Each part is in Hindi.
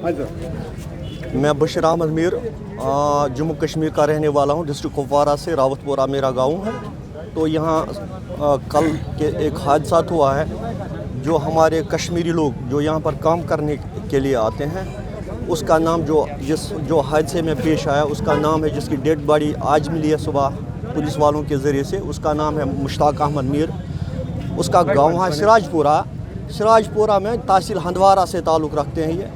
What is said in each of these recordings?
हाँ सर। मैं बशीर अहमद मीर जम्मू कश्मीर का रहने वाला हूँ। डिस्ट्रिक्ट कुपवारा से रावतपुरा मेरा गांव है। तो यहाँ कल के एक हादसा हुआ है। जो हमारे कश्मीरी लोग जो यहाँ पर काम करने के लिए आते हैं, उसका नाम जो हादसे में पेश आया, उसका नाम है, जिसकी डेड बॉडी आज मिली है सुबह पुलिस वालों के ज़रिए से, उसका नाम है मुश्ताक अहमद मीर। उसका गांव है सिराजपुरा में, तहसील हंदवारा से ताल्लुक़ रखते हैं ये।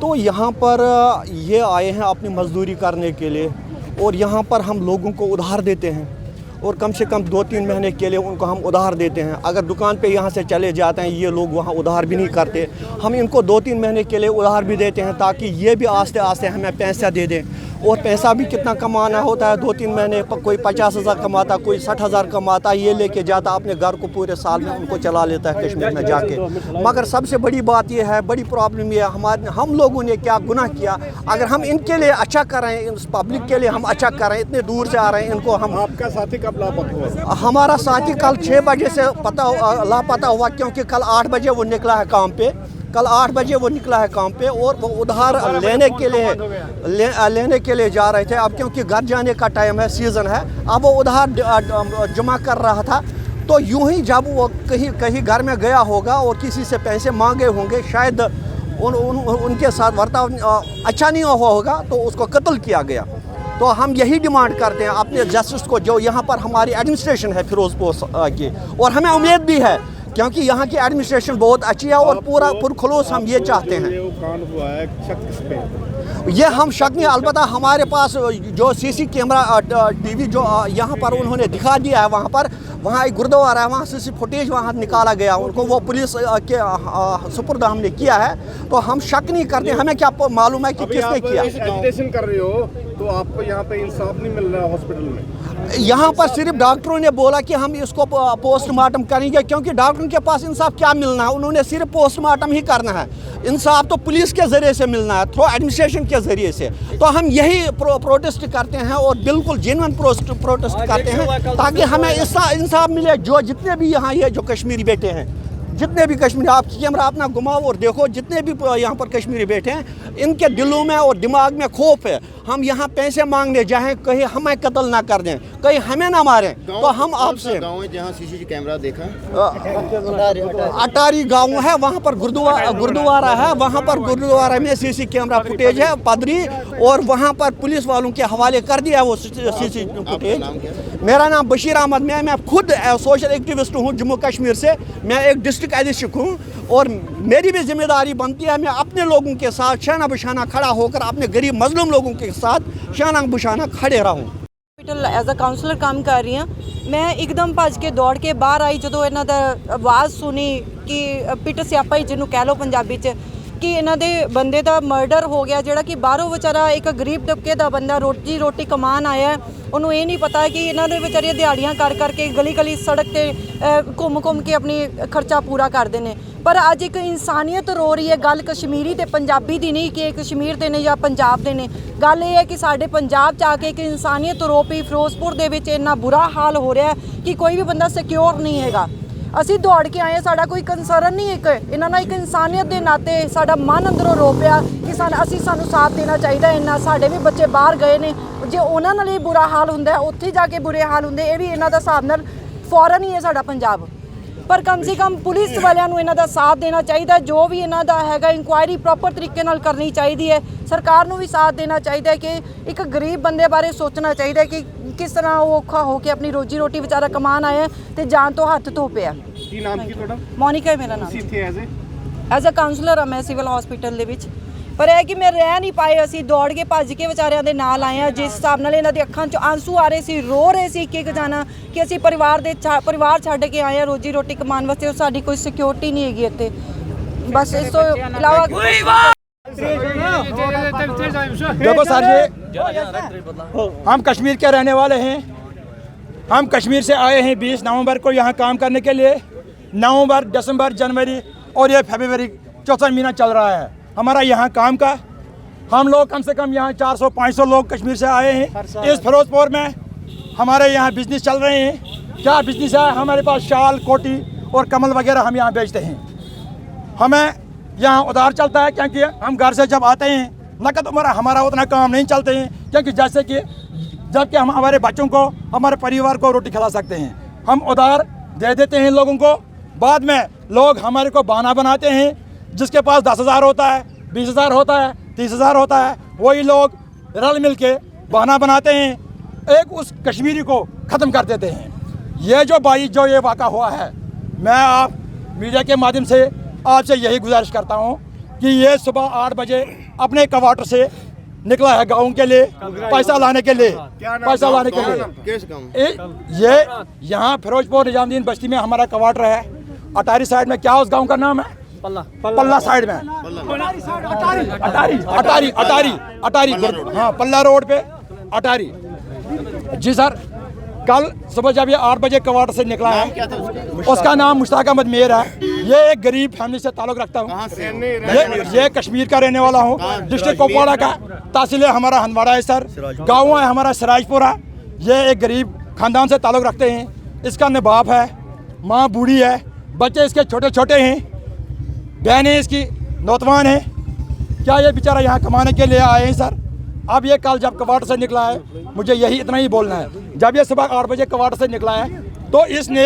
तो यहाँ पर ये आए हैं अपनी मजदूरी करने के लिए, और यहाँ पर हम लोगों को उधार देते हैं, और कम से कम 2-3 महीने के लिए उनको हम उधार देते हैं। अगर दुकान पे यहाँ से चले जाते हैं, ये लोग वहाँ उधार भी नहीं करते। हम इनको 2-3 महीने के लिए उधार भी देते हैं, ताकि ये भी आस्ते आस्ते हमें पैसा दे दें। और पैसा भी कितना कमाना होता है, 2-3 महीने कोई 50,000 कमाता, कोई 60,000 कमाता, ये लेके जाता अपने घर को, पूरे साल में उनको चला लेता है कश्मीर में जाके। मगर सबसे बड़ी बात ये है, बड़ी प्रॉब्लम ये है, हम लोगों ने क्या गुनाह किया। अगर हम इनके लिए अच्छा कर रहे हैं, इस पब्लिक के लिए हम अच्छा कर रहे हैं, इतने दूर से आ रहे हैं, इनको हम। आपका साथी कब लापता हुआ? हमारा साथी कल 6 बजे से लापता हुआ, क्योंकि कल 8 बजे वो निकला है काम पे। कल 8 बजे वो निकला है काम पे, और वो उधार लेने के लिए जा रहे थे। अब क्योंकि घर जाने का टाइम है, सीज़न है, अब वो उधार जमा कर रहा था। तो यूं ही जब वो कहीं घर में गया होगा और किसी से पैसे मांगे होंगे, शायद उनके साथ बर्ताव अच्छा नहीं हुआ होगा, तो उसको कत्ल किया गया। तो हम यही डिमांड करते हैं अपने जस्टिस को, जो यहाँ पर हमारी एडमिनिस्ट्रेशन है फिरोजपुर की, और हमें उम्मीद भी है, क्योंकि यहाँ की एडमिनिस्ट्रेशन बहुत अच्छी है, और पूरा पुरखुलूस हम ये चाहते हैं। ये हम शक नहीं, अलबत्ता हमारे पास जो सीसी कैमरा टीवी जो यहाँ पर उन्होंने दिखा दिया है, वहाँ एक गुरुद्वारा है, वहाँ सीसी फुटेज वहाँ निकाला गया, उनको वो पुलिस के सुपुर्द हमने किया है। तो हम शक नहीं करते, हमें क्या मालूम है कि किसने किया। एजुकेशन कर रहे हो तो आपको यहाँ पे इंसाफ नहीं मिल रहा हॉस्पिटल में? यहाँ पर सिर्फ डॉक्टरों ने बोला कि हम इसको पोस्टमार्टम करेंगे, क्योंकि डॉक्टरों के पास इंसाफ क्या मिलना है, उन्होंने सिर्फ पोस्टमार्टम ही करना है। इंसाफ तो पुलिस के ज़रिए से मिलना है, थ्रू एडमिनिस्ट्रेशन के ज़रिए से। तो हम यही प्रोटेस्ट करते हैं, और बिल्कुल जेन्युइन प्रोटेस्ट करते हैं, ताकि हमें इंसाफ मिले। जो जितने भी यहाँ ये जो कश्मीरी बैठे हैं, जितने भी कश्मीरी, आप कैमरा अपना घुमाओ और देखो, जितने भी यहाँ पर कश्मीरी बैठे हैं, इनके दिलों में और दिमाग में खौफ है। हम यहाँ पैसे मांगने जाएं, कहीं हमें कत्ल ना कर दें, कहीं हमें ना मारें। तो हम आपसे, गाँव है जहाँ सीसीटीवी कैमरा देखा, अटारी गांव है, वहाँ पर गुरुद्वारा है, वहाँ पर गुरुद्वारा में सीसी कैमरा फुटेज है पदरी, और वहाँ पर पुलिस वालों के हवाले कर दिया वो सीसी फुटेज। मेरा नाम बशीर अहमद, मैं खुद सोशल एक्टिविस्ट हूँ जम्मू कश्मीर से। मैं एक डिस्ट्रिक्ट अधीक्षक हूँ, और मेरी भी जिम्मेदारी बनती है, मैं अपने लोगों के साथ शाना बशाना खड़ा होकर अपने गरीब मजलूम लोगों के साथ शाना बशाना खड़े रहूँ। हॉस्पिटल एज अ काउंसलर काम कर रही हाँ। मैं एकदम भज के दौड़ के बाहर आई, जो इन्हों का आवाज़ सुनी कि पिट स्यापा ही जिन्हों कह लो पंजाबी च, कि इन्हों के बंदे का मर्डर हो गया, जोड़ा कि बाहरों बेचारा एक गरीब तबके का बंदा रोटी कमान आया, उन्होंने ये नहीं पता कि इन्होंने बेचारे दिहाड़ियाँ कर करके गली गली सड़क पर घूम के अपनी खर्चा पूरा करते हैं। पर अज एक इंसानियत रो रही है। गल कश्मीरी ते पंजाबी दी नहीं कि कश्मीर दे ने या पंजाब दे ने, गल ये है कि साडे पंजाब च आके एक इंसानियत रो पई। फिरोजपुर दे विच इन्ना बुरा हाल हो रहा है कि कोई भी बंदा सिक्योर नहीं हैगा। असी दौड़ के आए, साडा कोई कंसर्न नहीं, एक इन्हां नाल एक इंसानियत के नाते साडा मन अंदरों रो पिया कि सानू साथ देना चाहिए। इन्ना साडे भी बच्चे बाहर गए ने, जे उन्हां नाल ही बुरा हाल हुंदा है, उत्थे जाके बुरे हाल हुंदे। ये भी इन्हां दा हिसाब नाल फॉरन ही है साडा पंजाब। पर कम से कम पुलिस वालियां इन्हां दा साथ देना चाहिए, जो भी इन्हां दा हैगा इंक्वायरी प्रॉपर तरीके नाल करनी चाहिए है। सरकार नूं भी साथ देना चाहिए कि एक गरीब बंदे बारे सोचना चाहिए कि किस तरह वो औखा हो के अपनी रोजी रोटी बेचारा कमान आया ते जान तो हथ धो पिया। की नाम की तुहाडा? मोनिका है मेरा नाम। एज अ काउंसलर मैं सिविल हॉस्पिटल दे विच। पर यह कि मैं रह नहीं पाए, असी दौड़ के भज के बेचारिਆਂ ਦੇ नाल आए हैं। जिस हिसाब नाल इन्हां दी अखां चों आंसू आ रहे सी, रो रहे सी एक जाना कि असी परिवार छड्ड के आए हैं रोजी रोटी कमाने वास्ते, और साडी कोई सिक्योरिटी नहीं हैगी इत्थे। बस इस तो इलावा देखो सर जी, हम कश्मीर के रहने वाले हैं। हम कश्मीर से आए हैं 20 नवंबर को यहाँ काम करने के लिए। नवंबर, दिसंबर, जनवरी और ये फरवरी, चौथा महीना चल रहा है हमारा यहाँ काम का। हम लोग कम से कम यहाँ 400-500 लोग कश्मीर से आए हैं। इस फिरोजपुर में हमारे यहाँ बिजनेस चल रहे हैं। क्या बिजनेस है? हमारे पास शाल, कोटी और कमल वगैरह हम यहाँ बेचते हैं। हमें यहाँ उधार चलता है, क्योंकि हम घर से जब आते हैं नकद हमारा उतना काम नहीं चलते हैं, क्योंकि जैसे कि जबकि हम हमारे बच्चों को, हमारे परिवार को रोटी खिला सकते हैं, हम उधार दे देते हैं लोगों को। बाद में लोग हमारे को बहाना बनाते हैं, जिसके पास 10,000 होता है, 20,000 होता है, 30,000 होता है, वही लोग रल मिल के बहाना बनाते हैं, एक उस कश्मीरी को ख़त्म कर देते हैं। ये जो भाई जो ये वाक़ा हुआ है, मैं आप मीडिया के माध्यम से आपसे यही गुजारिश करता हूँ कि ये सुबह 8 बजे अपने क्वार्टर से निकला है गाँव के लिए, पैसा लाने के लिए, पैसा लाने के लिए। ये यहाँ फिरोजपुर निजामुद्दीन बस्ती में हमारा क्वार्टर है, अटारी साइड में। क्या उस गांव का नाम है? पल्ला साइड में, अटारी, हाँ, पल्ला रोड पे अटारी। जी सर, कल सुबह जब ये 8 बजे क्वार्टर से निकला है, उसका नाम मुश्ताक अहमद मेर है। ये एक गरीब फैमिली से ताल्लुक़ रखता हूँ। ये कश्मीर का रहने वाला हूँ, डिस्ट्रिक्ट कुपवाड़ा का। तहसील हमारा हंदवाड़ा है सर, गाँव है हमारा सिराजपुरा। ये एक गरीब ख़ानदान से ताल्लुक़ रखते हैं। इसका न बाप है, माँ बूढ़ी है, बच्चे इसके छोटे छोटे हैं, बहनें इसकी नौजवान हैं। क्या ये बेचारा यहाँ कमाने के लिए आए हैं सर? अब ये कल जब क्वार्टर से निकला है, मुझे यही इतना ही बोलना है, जब ये सुबह 8 बजे क्वार्टर से निकला है तो इसने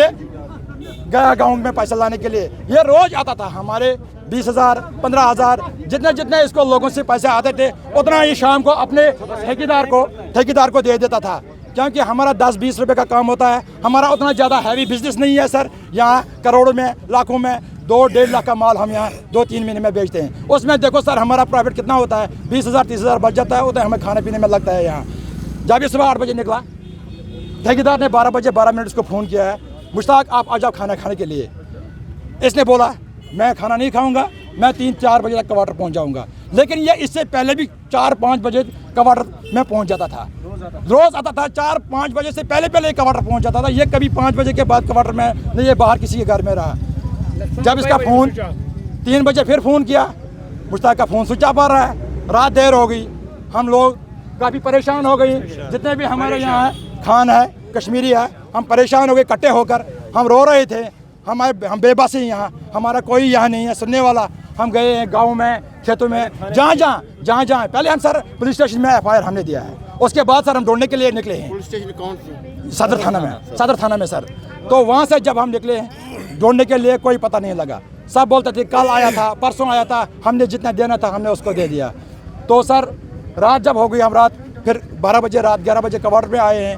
गया गाँव में पैसा लाने के लिए। ये रोज़ आता था, हमारे 20,000, 15,000 जितने इसको लोगों से पैसे आते थे, उतना ही शाम को अपने ठेकेदार को दे देता था। क्योंकि हमारा 10-20 रुपए का काम होता है, हमारा उतना ज़्यादा हैवी बिजनेस नहीं है सर। यहाँ करोड़ों में, लाखों में, 2-1.5 लाख का माल हम यहाँ 2-3 महीने में बेचते हैं। उसमें देखो सर हमारा प्रॉफिट कितना होता है, 20,000, 30,000 बच जाता है, उतना हमें खाने पीने में लगता है यहाँ। जब ये सुबह 8 बजे निकला, ठेकेदार ने 12 बजे 12 मिनट उसको फ़ोन किया है, मुश्ताक आप आ जाओ खाना खाने के लिए। इसने बोला मैं खाना नहीं खाऊंगा, मैं 3-4 बजे तक क्वार्टर पहुंच जाऊंगा। लेकिन ये इससे पहले भी 4-5 बजे क्वार्टर में पहुंच जाता था, रोज़ आता था। 4-5 बजे से पहले क्वार्टर पहुंच जाता था। ये कभी 5 बजे के बाद क्वार्टर में नहीं, ये बाहर किसी के घर में रहा। जब इसका फ़ोन 3 बजे फिर फ़ोन किया, मुश्ताक का फ़ोन स्विच ऑफ आ रहा है। रात देर हो गई, हम लोग काफ़ी परेशान हो गई, जितने भी हमारे यहाँ खान है, कश्मीरी है, हम परेशान हो गए इकट्ठे होकर। हम रो रहे थे, हम बेबस हैं यहाँ, हमारा कोई यहाँ नहीं है सुनने वाला। हम गए हैं गाँव में, खेतों में, जहाँ पहले हम सर पुलिस स्टेशन में FIR हमने दिया है। उसके बाद सर हम ढूंढने के लिए निकले हैं। पुलिस स्टेशन कौन सी? सदर थाना में सर। तो वहाँ से जब हम निकले हैं ढूंढने के लिए, कोई पता नहीं लगा। सब बोलते थे कल आया था, परसों आया था, हमने जितना देना था हमने उसको दे दिया। तो सर रात जब हो गई, हम रात फिर 12 बजे, रात 11 बजे क्वार्टर में आए हैं।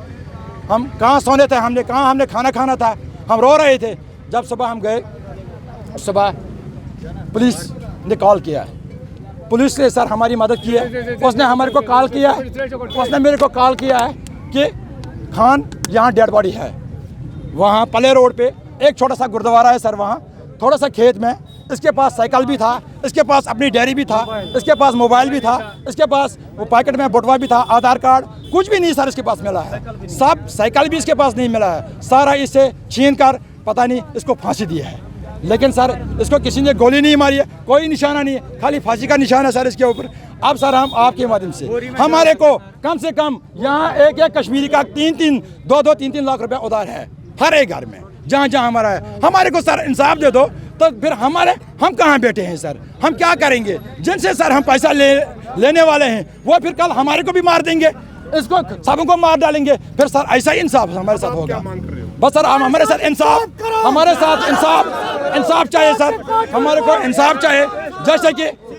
हम कहाँ सोने थे, हमने खाना खाना था, हम रो रहे थे। जब सुबह हम गए, सुबह पुलिस ने कॉल किया, पुलिस ने सर हमारी मदद की है। उसने हमारे को कॉल किया है, उसने मेरे को कॉल किया है कि खान यहाँ डेड बॉडी है। वहाँ पले रोड पे एक छोटा सा गुरुद्वारा है सर, वहाँ थोड़ा सा खेत में। इसके पास साइकिल भी था, इसके पास अपनी डायरी भी था, इसके पास मोबाइल भी था, इसके पास वो पैकेट में बटुआ भी था, आधार कार्ड कुछ भी नहीं सर इसके पास मिला है। सब साइकिल भी इसके पास नहीं मिला है, सारा इससे छीन कर पता नहीं इसको फांसी दी है। लेकिन सर इसको किसी ने गोली नहीं मारी है, कोई निशाना नहीं है, खाली फांसी का निशान है सर इसके ऊपर। अब सर हम आपके माध्यम से हमारे को कम से कम यहाँ एक कश्मीरी का 2-3 लाख रुपया उधार है हर एक घर में, जहाँ हमारा है। हमारे को सर इंसाफ दे दो, तो फिर हम कहाँ बैठे हैं सर, हम क्या करेंगे? जिनसे सर हम पैसा लेने वाले हैं वो फिर कल हमारे को भी मार देंगे, इसको सबको मार डालेंगे। फिर सर ऐसा ही इंसाफ हमारे साथ होगा। बस सर हम हमारे साथ इंसाफ चाहिए सर, हमारे को इंसाफ चाहिए।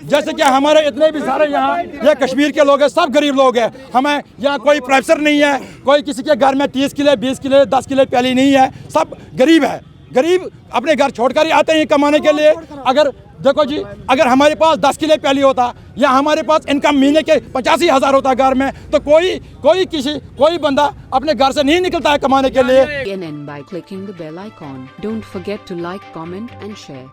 जैसे कि हमारे इतने भी सारे यहाँ ये कश्मीर के लोग हैं, सब गरीब लोग हैं। हमें यहाँ कोई प्रोफेसर नहीं है, कोई किसी के घर में 30 किले 20 किले 10 किले पहली नहीं है, सब गरीब है। गरीब अपने घर छोड़कर ही आते हैं कमाने के लिए। अगर देखो जी, अगर हमारे पास 10 किले पहली होता या हमारे पास इनकम महीने के 85,000 होता घर में, तो कोई बंदा अपने घर से नहीं निकलता है कमाने के लिए। By clicking the bell icon. Don't forget to like, comment and share.